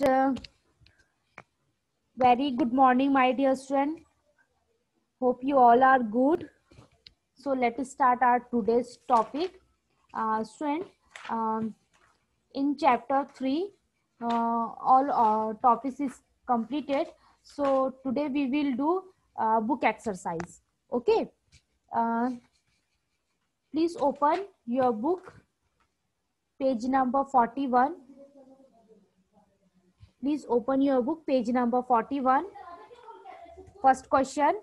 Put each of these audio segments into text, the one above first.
uh, very good morning, my dear student. Hope you all are good. So let us start our today's topic. Student, in chapter 3, all topics is completed. So today we will do book exercise. Okay. Uh, please open your book, page number 41. Please open your book, page number 41. First question.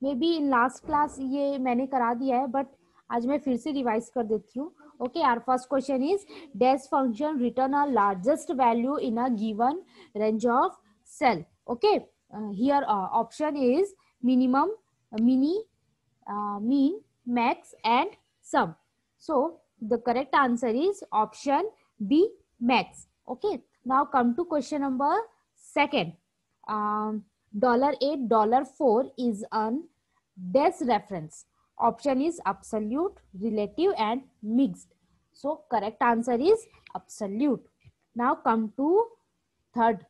May be in last class ये मैंने करा दिया है, but आज मैं फिर से revise कर देती हूँ. Okay, our first question is dash function return a largest value in a given range of cell. Okay, here option is minimum, mini, mean, max and sum. So the correct answer is option B, max. Okay, now come to question number second. $8, $4 is an dash reference. Option is absolute, relative and mixed. So correct answer is absolute. Now come to third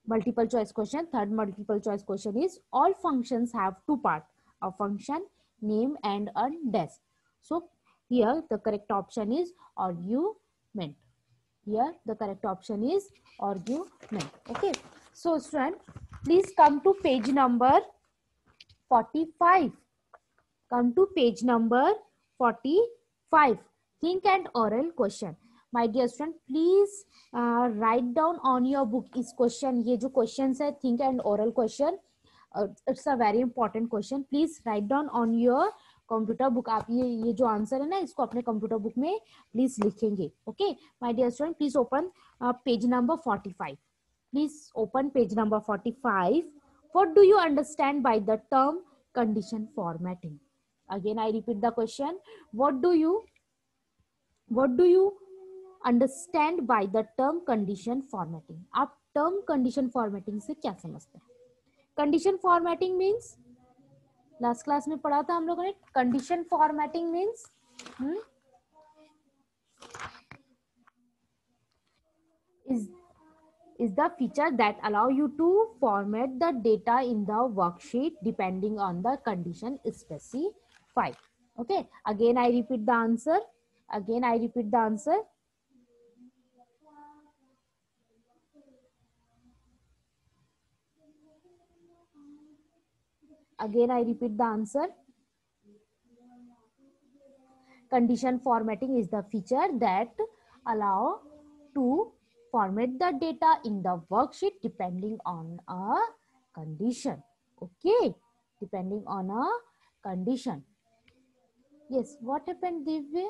multiple choice question. Third multiple choice question is all functions have two parts, a function, name and a dash. So here the correct option is argument. Here the correct option is argument. Okay, so student, please come to page number 45. Come to page number 45. Think and oral question. My dear student, please write down on your book इस question, ये जो questions है think and oral question, it's a very important question. Please write down on your computer book. आप ये जो answer है ना, इसको अपने कंप्यूटर बुक में प्लीज लिखेंगे. Okay my dear student, please open page number 45. Please open page number 45. What do you understand by the term condition formatting? Again I repeat the question. What do you understand by the term condition formatting? आप term condition formatting से क्या समझते हैं? Condition formatting means, last class में पढ़ा था हम लोगों ने, condition formatting means is the feature that allow you to format the data in the worksheet depending on the condition specified. Okay, again I repeat the answer. Again I repeat the answer. Again I repeat the answer. Condition formatting is the feature that allow to format the data in the worksheet depending on a condition. Okay, depending on a condition. Yes, what happened, Divya?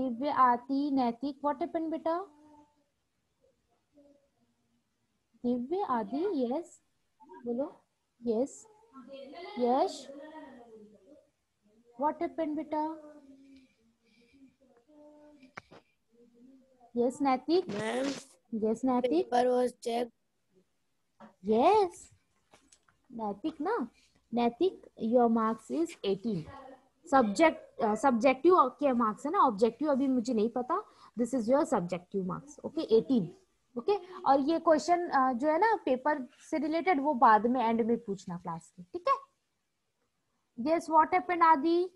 Divya, Aati, Naitik, what happened, beta? Divya, Adi, yes. Bolo, yes. Yes. What happened, beta? Yes, Naitik. Ma'am, Yes, Naitik. paper was checked. Yes. Naitik, na? Naitik, your marks is 18. Subjective के marks है ना, objective अभी मुझे नहीं पता. This is your subjective marks. Okay 18. Okay, और ये question जो है ना पेपर से रिलेटेड, वो बाद में एंड में पूछना क्लास के. ठीक है. Yes, what happened Adi?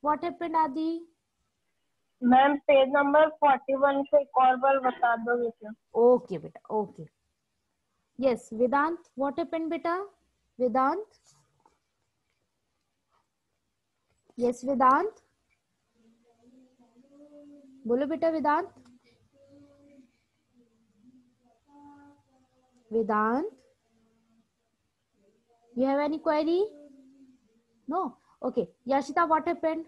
What happened आदि? मैम पेज नंबर 41 से एक और बार बता दोगे क्या? ओके बेटा, okay. Yes Vedant, what happened बेटा? वेदांत, यस वेदांत, बोलो बेटा Vedant. Vedant, you have any query? No? Okay. Yashita, what happened?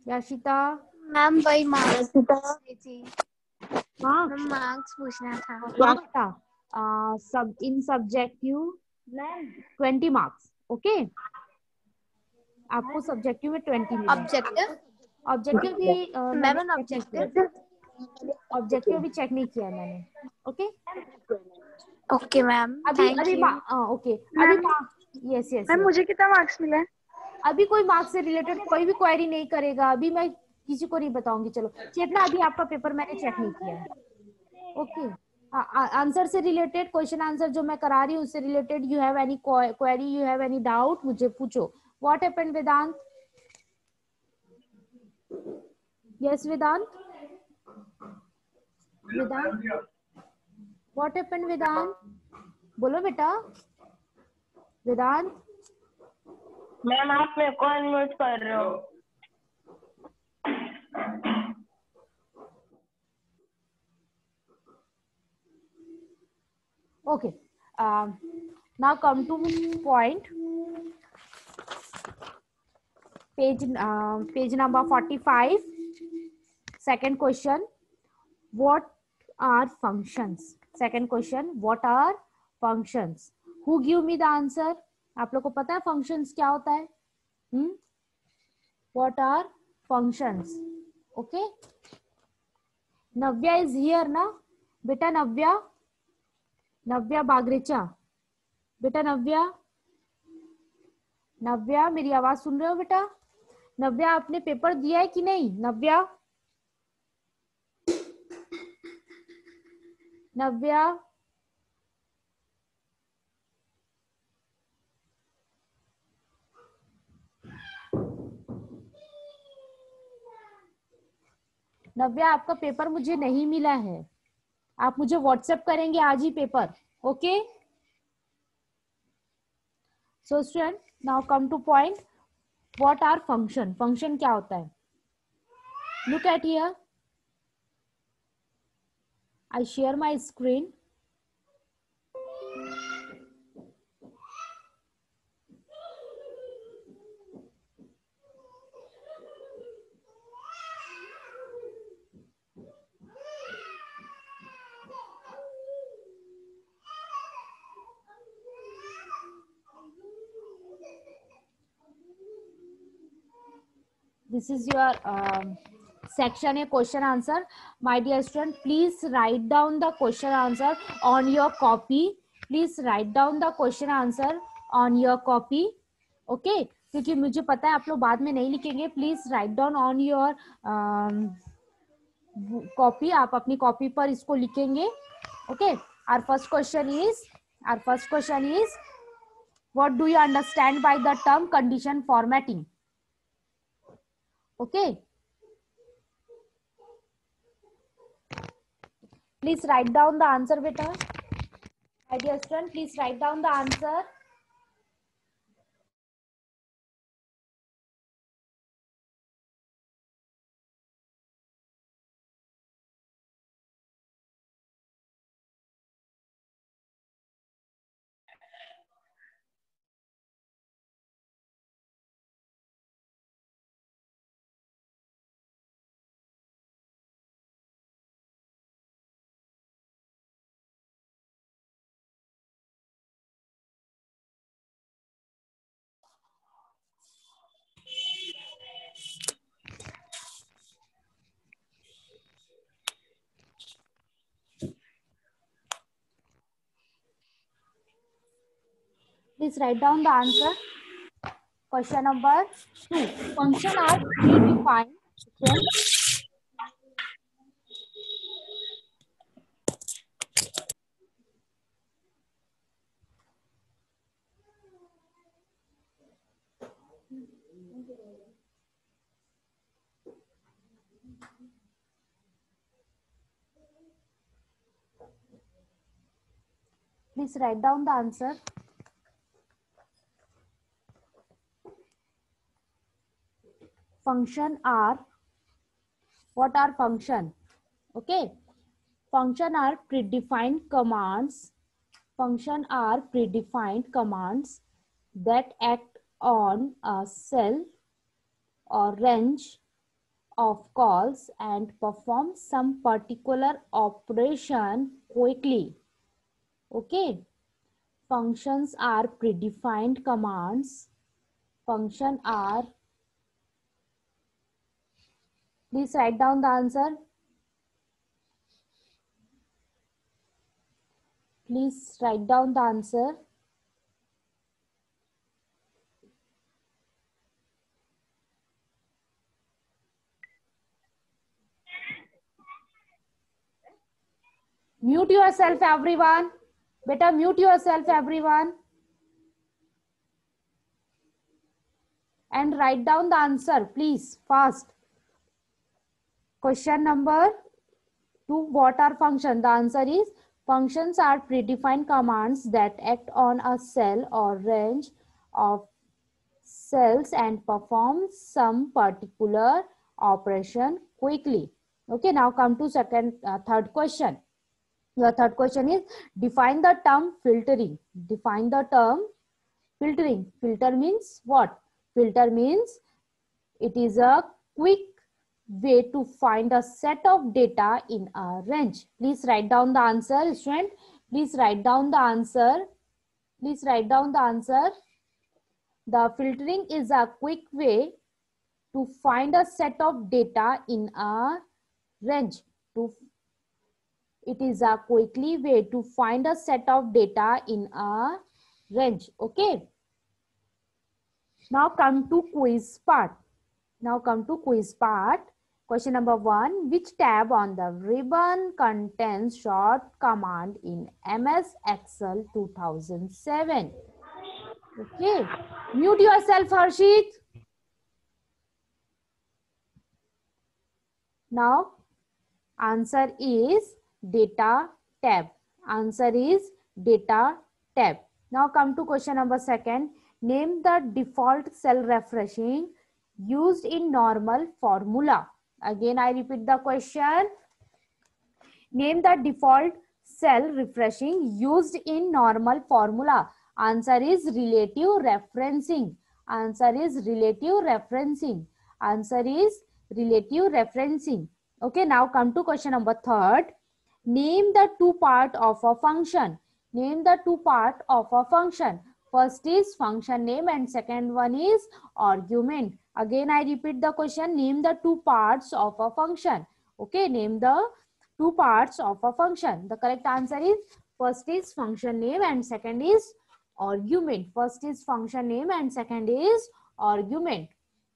Yashita? Ma'am वही मार्क्स थी. हाँ, मार्क्स पूछना था. Yashita, in subjective 20 marks. Okay? आपको सब्जेक्टिव में 20 मिलेंगे. ऑब्जेक्टिव भी मैम, ऑब्जेक्टिव भी चेक नहीं किया मैंने. ओके ओके मैम, अभी थैंक यू. ओके अभी यस मैम मुझे कितना मार्क्स मिला है? अभी कोई मार्क्स से रिलेटेड कोई भी क्वेरी नहीं करेगा. अभी मैं किसी को नहीं बताऊंगी। चलो चेतना, अभी आपका पेपर मैंने चेक नहीं किया है। ओके, आंसर से रिलेटेड, क्वेश्चन आंसर जो मैं करा रही हूँ उससे related, you have any query, you have any doubt, मुझे पूछो। What happened Vedant? Yes Vedant, Vedant what happened Vedant? बोलो बेटा वेदांत। मैम आप मेरे को अनम्यूट कर रहे हो। Okay, now come to point. Page number 45. Second question, what are functions? Second question, what are functions? Who give me the answer? आप लोग को पता है functions क्या होता है? What are functions? Okay, Navya is here ना बेटा? नव्या बागरेचा, बेटा नव्या, नव्या मेरी आवाज सुन रहे हो बेटा? नव्या आपने पेपर दिया है कि नहीं? नव्या, नव्या, नव्या आपका पेपर मुझे नहीं मिला है, आप मुझे व्हाट्सएप करेंगे आज ही paper. Okay, so student now come to point, what are function? Function क्या होता है? Look at here, I share my screen. This is your section A question answer. My dear student, please write down the question answer on your copy. Please write down the question answer on your copy. Okay, क्योंकि मुझे पता है आप लोग बाद में नहीं लिखेंगे. Please write down on your copy. आप अपनी कॉपी पर इसको लिखेंगे. Okay, our first question is what do you understand by the term condition formatting? Okay, please write down the answer beta. My dear student, please write down the answer. Please write down the answer. Question number 2. Function are predefined. Please write down the answer. Function are, what are function? Okay, function are predefined commands. Function are predefined commands that act on a cell or range of calls and perform some particular operation quickly. Okay, functions are predefined commands. Function are, please write down the answer. Please write down the answer. Mute yourself, everyone. Beta, mute yourself, everyone. And write down the answer, please, fast. Question number 2. What are functions? The answer is functions are predefined commands that act on a cell or range of cells and perform some particular operation quickly. Okay, now come to third question. Your third question is define the term filtering. Define the term filtering. Filter means what? Filter means it is a quick way to find a set of data in a range. Please write down the answer, student. Please write down the answer. Please write down the answer. The filtering is a quick way to find a set of data in a range. It is a quickly way to find a set of data in a range. Okay. Now come to quiz part. Now come to quiz part. Question number 1. Which tab on the ribbon contains short command in MS Excel 2007? Okay. Mute yourself, Harshit. Now, answer is data tab. Answer is data tab. Now come to question number 2. Name the default cell refreshing used in normal formula. Again, I repeat the question. Name the default cell refreshing used in normal formula. Answer is relative referencing. Answer is relative referencing. Answer is relative referencing. Okay, now come to question number 3. Name the two part of a function. Name the two part of a function. First is function name and second one is argument. Again, I repeat the question. Name the two parts of a function. Okay, name the two parts of a function. The correct answer is first is function name and second is argument. First is function name and second is argument.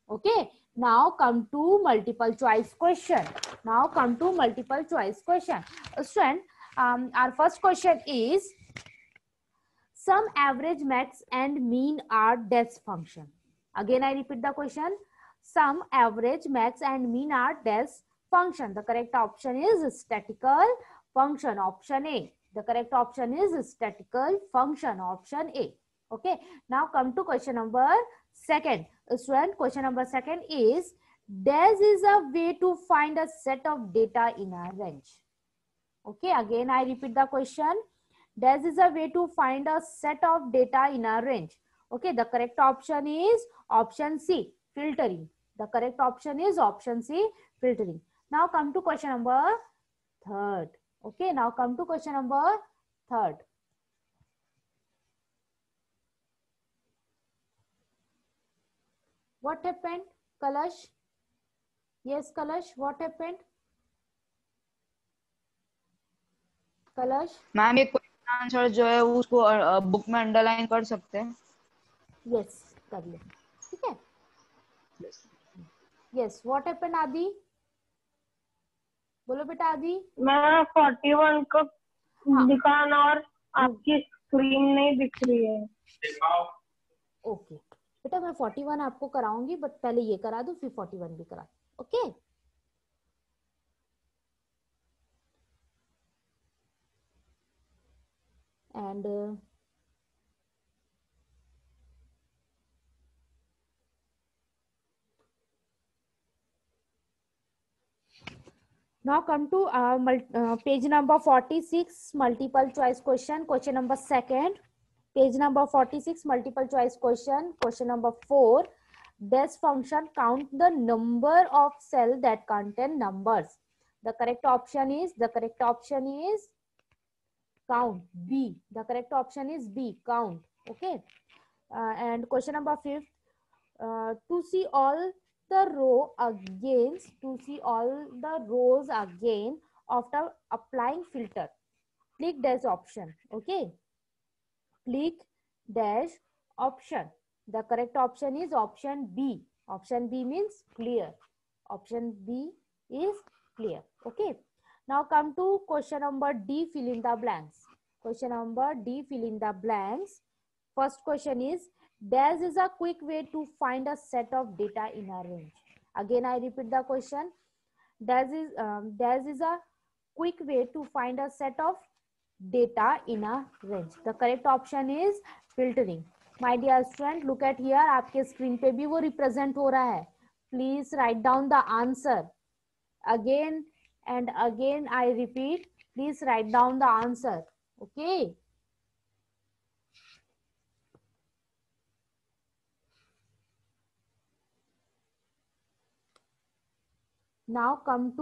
Okay. Now come to multiple choice question. Now come to multiple choice question. Student, our first question is sum, average, max and mean are dash function. Again, I repeat the question. Sum, average, max and mean are dash function. The correct option is statistical function, option A. The correct option is statistical function, option A. Okay. Now come to question number 2. Student, question number 2 is dash is a way to find a set of data in a range. Okay. Again, I repeat the question. Dash is a way to find a set of data in a range. Okay. The correct option is option C, filtering. The correct option is option C, filtering. Now come to question number 3. Okay, now come to question number 3. What happened, Kalash? Yes, Kalash, what happened? Kalash? Ma'am ये question answer जो है उसको book में underline कर सकते हैं? Yes, कर ले. ठीक है? Yes, what happened, Adi? बोलो बेटा आदि. मैं 41 को दिखाना और आपकी स्क्रीन नहीं दिख रही है. ओके बेटा, मैं 41 आपको कराऊंगी, बट पहले ये करा दो फिर 41 भी करा. Okay. And now come to page number 46, multiple choice question. Question number 2. Page number 46, multiple choice question. Question number 4. Dash function count the number of cells that contain numbers. The correct option is count, B. The correct option is B, count. Okay. And question number 5. To see all the rows again after applying filter, click dash option. Okay, click dash option. The correct option is option B. Option B means clear. Option B is clear. Okay. Now come to question number D, fill in the blanks. Question number D, fill in the blanks. First question is, dash is a quick way to find a set of data in a range. Again, I repeat the question. Dash is a quick way to find a set of data in a range. The correct option is filtering. My dear student, look at here. आपके screen पे भी वो represent हो रहा है. Please write down the answer. Again and again I repeat, please write down the answer. Okay. Now come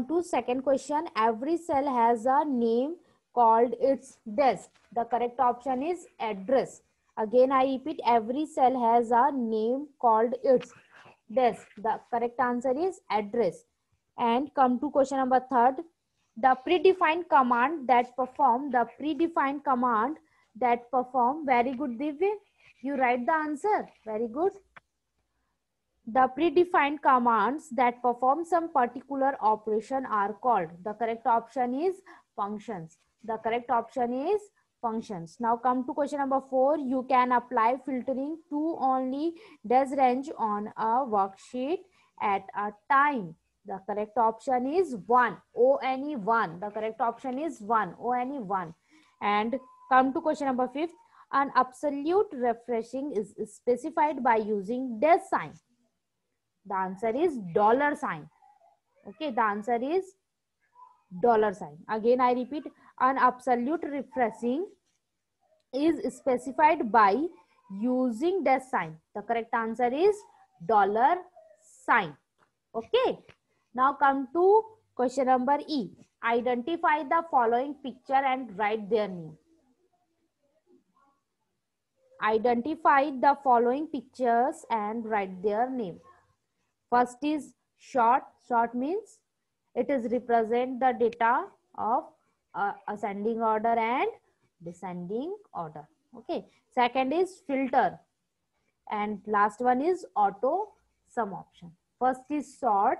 to second question. Every cell has a name called its desk. The correct option is address. Again I repeat, every cell has a name called its desk. The correct answer is address. And come to question number third. The predefined command that perform, very good Divya, you write the answer, very good. The predefined commands that perform some particular operation are called. The correct option is functions. The correct option is functions. Now come to question number 4. You can apply filtering to only dash range on a worksheet at a time. The correct option is 1. O-N-E 1. The correct option is 1. O-N-E 1. And come to question number 5. An absolute refreshing is specified by using dash sign. The answer is dollar sign. Okay, the answer is dollar sign. Again, I repeat, an absolute refreshing is specified by using dash sign. The correct answer is dollar sign. Okay. Now come to question number E. Identify the following picture and write their name. Identify the following pictures and write their name. First is short. Short means it is represent the data of ascending order and descending order. Okay. Second is filter. And last one is auto sum option. First is sort,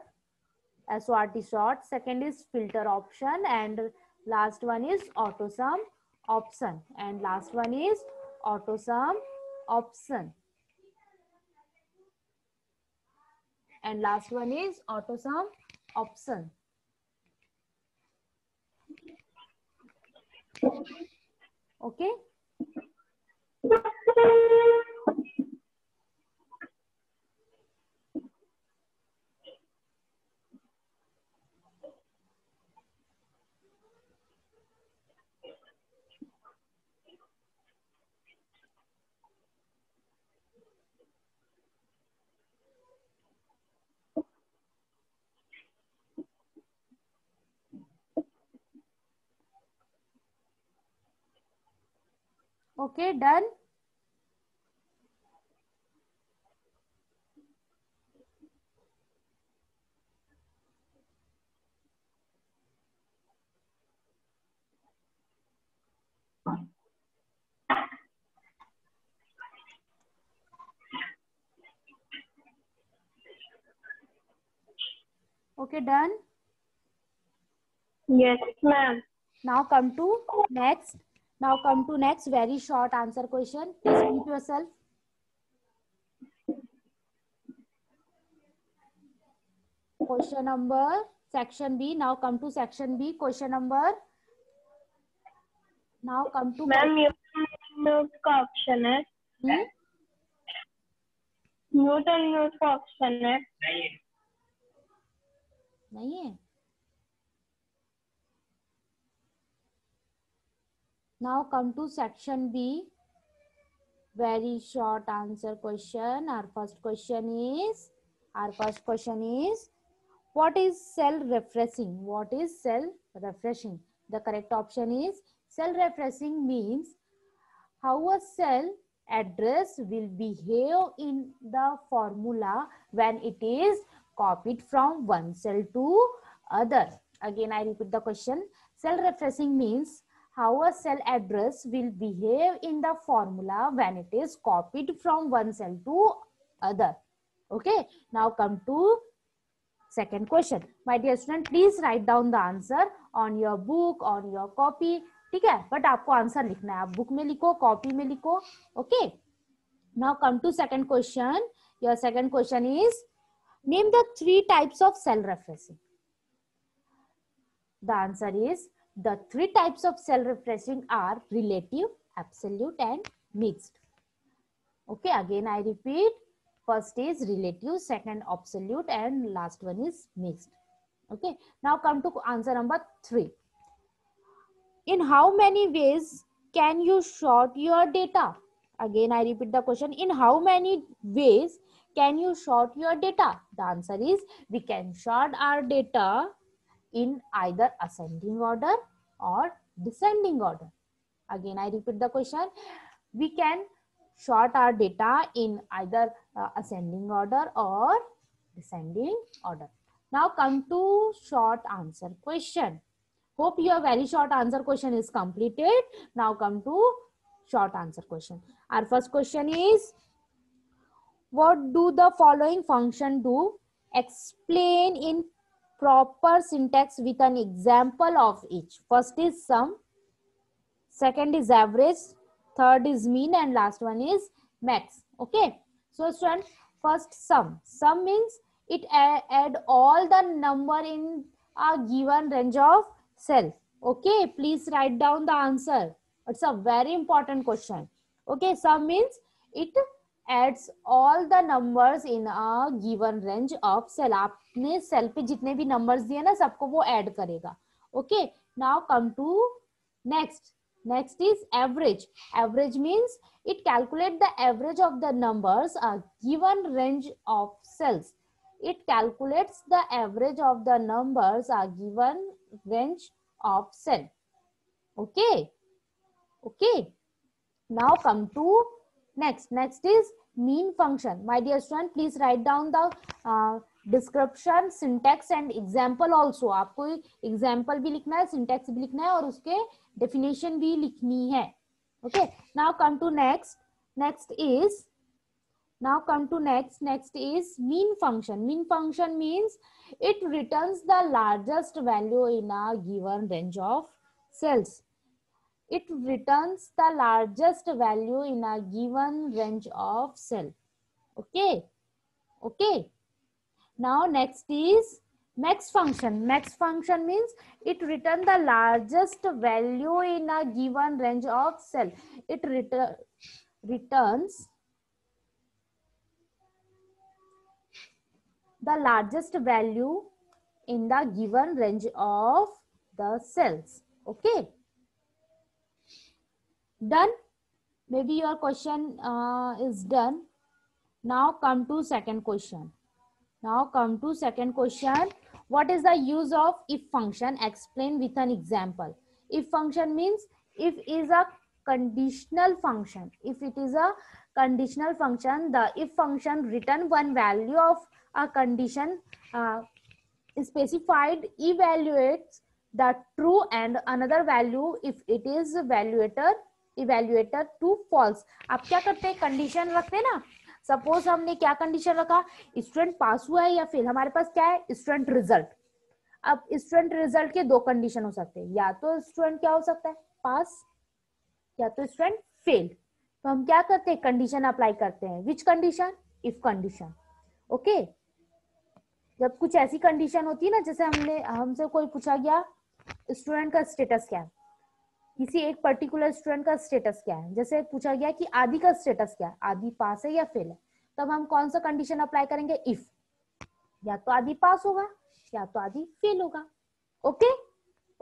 SORT sort. Second is filter option. And last one is auto sum option. And last one is auto sum option. And last one is auto sum option. Okay. Okay, done. Okay, done. Yes, ma'am. Now come to next. Very short answer question. Please mute yourself. Question number section B. Now come to section B. Question number. Now come to. Ma'am mute का option है. Mute and mute का option है. नहीं है. Now come to section B. Very short answer question. Our first question is, what is cell refreshing? What is cell refreshing? The correct option is, cell refreshing means how a cell address will behave in the formula when it is copied from one cell to other. Again, I repeat the question. Cell refreshing means how a cell address will behave in the formula when it is copied from one cell to other. Okay. Now come to second question. My dear student, please write down the answer on your book, on your copy. ठीक है, but आपको answer लिखना है, आप book में लिखो, copy में लिखो. Okay, now come to second question. Your second question is name the 3 types of cell referencing. The answer is the 3 types of cell referencing are relative, absolute and mixed. Okay, again I repeat, first is relative, second absolute and last one is mixed. Okay, now come to answer number 3. In how many ways can you sort your data? Again I repeat the question, in how many ways can you sort your data? The answer is we can sort our data in either ascending order or descending order. Again I repeat the question, we can sort our data in either ascending order or descending order. Now come to short answer question. Hope your very short answer question is completed. Now come to short answer question. Our first question is, what do the following function do? Explain in proper syntax with an example of each. First is sum, second is average, third is mean and last one is max. Okay, so student, first sum. Sum means it add all the number in a given range of cell. Okay, please write down the answer. It's a very important question. Okay, sum means it adds all the numbers in a given range of cell. आपने cell पे जितने भी numbers दिए ना, सबको वो add करेगा. Okay, now come to next. Next is average. Average means it calculates the average of the numbers a given range of cells. It calculates the average of the numbers a given range of cell. Okay, okay. Now come to next. Next is mean function. My dear student, please write down the description, syntax and example also. आपको example भी लिखना है, syntax भी लिखना है और उसके definition भी लिखनी है. Okay, now come to next. Next is, now come to next. Next is mean function. Mean function means it returns the largest value in a given range of cells. It returns the largest value in a given range of cell. Okay, okay. Now next is max function. Max function means it returns the largest value in a given range of cell. It returns the largest value in the given range of the cells. Okay, done. Maybe your question is done. Now come to second question. Now come to second question. What is the use of if function? Explain with an example. If function means if is a conditional function. If it is a conditional function, the if function return one value of a condition specified, evaluates the true and another value if it is evaluator to false. आप क्या करते हैं, condition रखते हैं ना. Suppose हमने क्या condition रखा, स्टूडेंट पास हुआ है या फेल. हमारे पास क्या है, स्टूडेंट रिजल्ट. अब स्टूडेंट रिजल्ट के 2 कंडीशन हो सकते हैं, या तो स्टूडेंट क्या हो सकता है, पास, या तो स्टूडेंट फेल. तो हम क्या करते हैं, कंडीशन अप्लाई करते हैं. Which condition, if condition. Okay, जब कुछ ऐसी कंडीशन होती है ना, जैसे हमसे कोई पूछा गया स्टूडेंट का स्टेटस क्या है, किसी एक पर्टिकुलर स्टूडेंट का स्टेटस क्या है. जैसे पूछा गया कि आदि का स्टेटस क्या है, आदि पास है या फेल है. तब हम कौन सा कंडीशन अप्लाई करेंगे, इफ. या तो आदि पास होगा या तो आदि फेल होगा. Okay,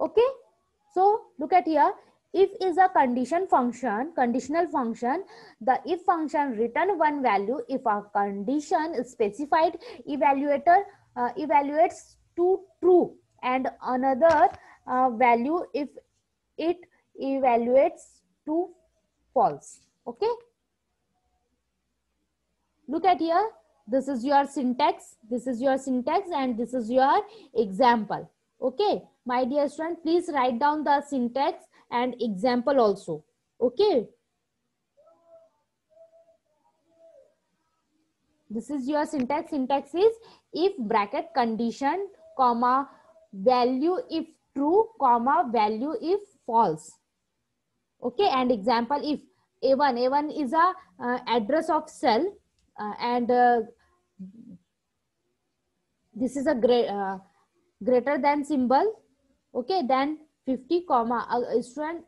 okay. So look at here, if is a conditional function, the if function return one value if a condition specified evaluates to true and another value if it evaluates to false. Okay, look at here, this is your syntax, and this is your example. Okay, my dear student, please write down the syntax and example also. Okay, This is your syntax. Syntax is if bracket condition comma value if true comma value if false. Okay, and example if A1 is a address of cell and this is a greater than symbol. Okay, then 50 comma student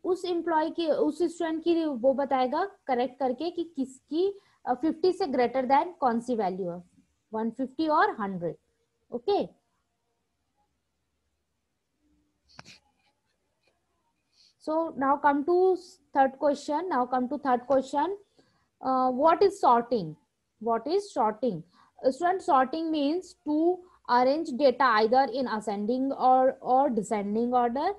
उस employ की उस student की वो बताएगा correct करके कि किसकी 50 से ग्रेटर देन कौन सी वैल्यू है, 150 और 100. Okay, so now come to third question. What is sorting? Student, sorting means to arrange data either in ascending or descending order.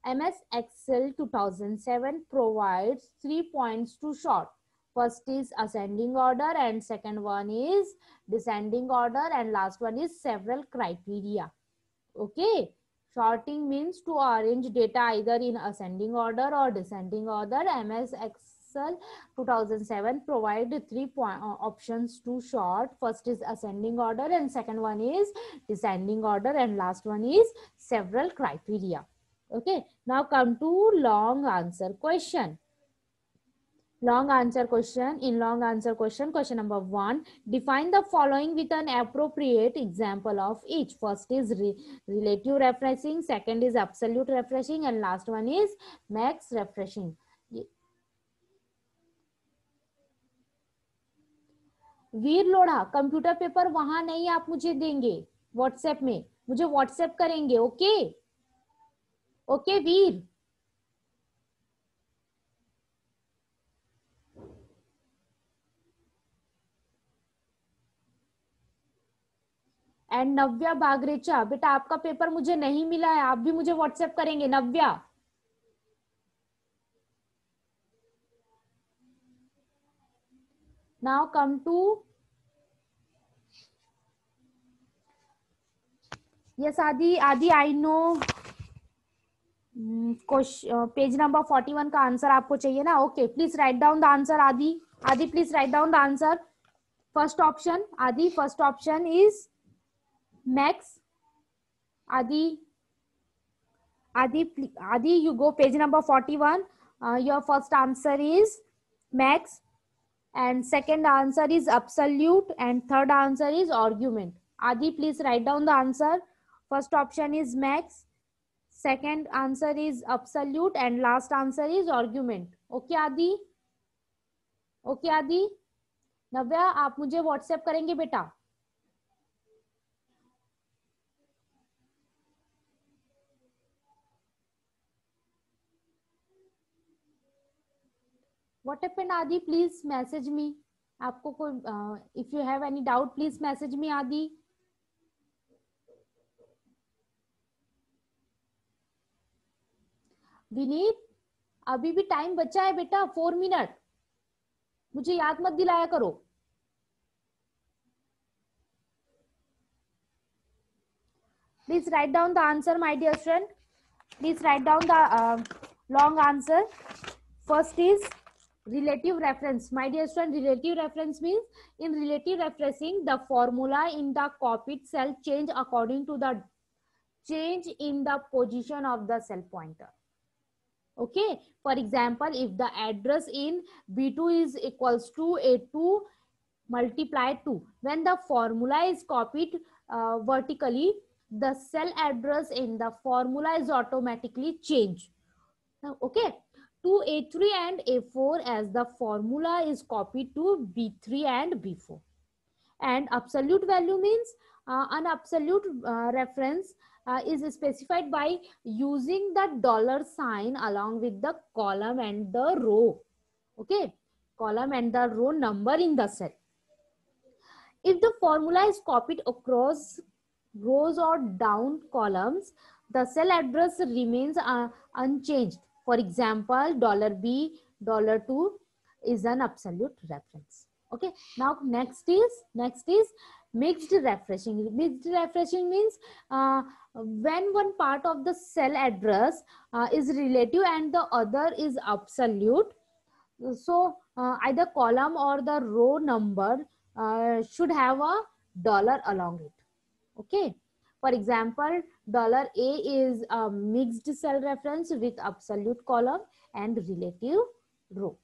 MS Excel 2007 provides 3 points to sort. First is ascending order and second one is descending order and last one is several criteria. Okay, sorting means to arrange data either in ascending order or descending order. MS Excel 2007 provide 3 options to sort. First is ascending order and second one is descending order and last one is several criteria. Okay, now come to long answer question. Question number 1, define the following with an appropriate example of each. First is relative refreshing, second is absolute refreshing and last one is max refreshing. Veer Lodha, computer paper वहां नहीं आप मुझे देंगे, WhatsApp में मुझे WhatsApp करेंगे. Okay okay Veer. And नव्या बागरेचा, बेटा आपका पेपर मुझे नहीं मिला है, आप भी मुझे व्हाट्सएप करेंगे. Navya, now come to yes Adi, I know page number 41 का आंसर आपको चाहिए ना. Okay, please write down the answer. Adi please write down the answer. First option Adi, first option is max. Adi, you go page number 41. Your first answer is max and second answer is absolute and third answer is argument. Adi, please write down the answer. First option is max, second answer is absolute and last answer is argument. Okay Adi? Okay Adi? नव्या, आप मुझे WhatsApp करेंगे बेटा. What happened Adi? Please message me. आपको कोई if you have any doubt please message me Adi. Vineet, अभी भी time बचा है बेटा, 4 मिनट. मुझे याद मत दिलाया करो. Please write down the answer, my dear friend. Please write down the long answer. First is relative reference. My dear student, relative reference means in relative referencing, the formula in the copied cell change according to the change in the position of the cell pointer. Okay, for example, if the address in B2 is equals to A2 multiplied 2, when the formula is copied vertically, the cell address in the formula is automatically changed. Okay, to A3 and A4 as the formula is copied to B3 and B4. And absolute value means an absolute reference is specified by using the dollar sign along with the column and the row. Okay, column and the row number in the cell. If the formula is copied across rows or down columns, the cell address remains unchanged. For example, $B, $2 is an absolute reference. Okay, now next is mixed refreshing. Mixed refreshing means when one part of the cell address is relative and the other is absolute, So either column or the row number should have a dollar along it. Okay. For example, $A is a mixed cell reference with absolute column and relative row.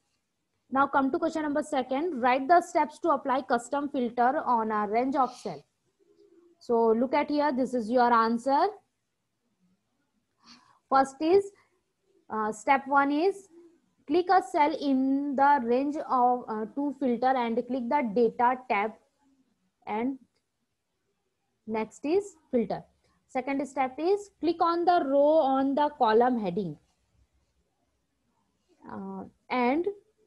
Now come to question number 2. Write the steps to apply custom filter on a range of cell. So look at here. This is your answer. First is step 1 is click a cell in the range of to filter and click the data tab, and next is filter. Second step is click on the row on the column heading and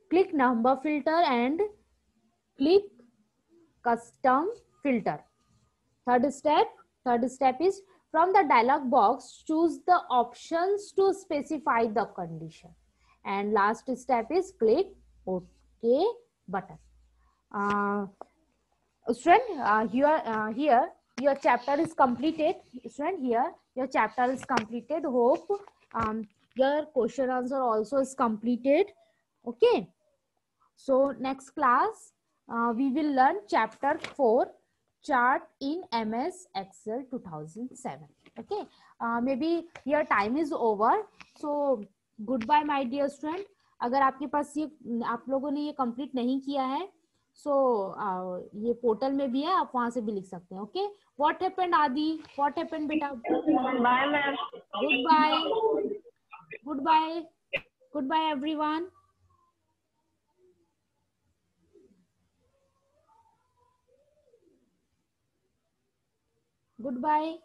click number filter and click custom filter. Third step is from the dialog box choose the options to specify the condition, and last step is click OK button. Student, here your chapter is completed. Student, here your chapter is completed. Hope your question answer also is completed. Okay. So next class we will learn chapter 4, chart in MS Excel 2007. Okay. Maybe your time is over. So goodbye my dear student. अगर आपके पास ये आप लोगों ने ये complete नहीं किया है, सो ये पोर्टल में भी है, आप वहां से भी लिख सकते हैं. Okay. What happened Adi? What happened बेटा? Bye ma'am. Goodbye everyone. Goodbye.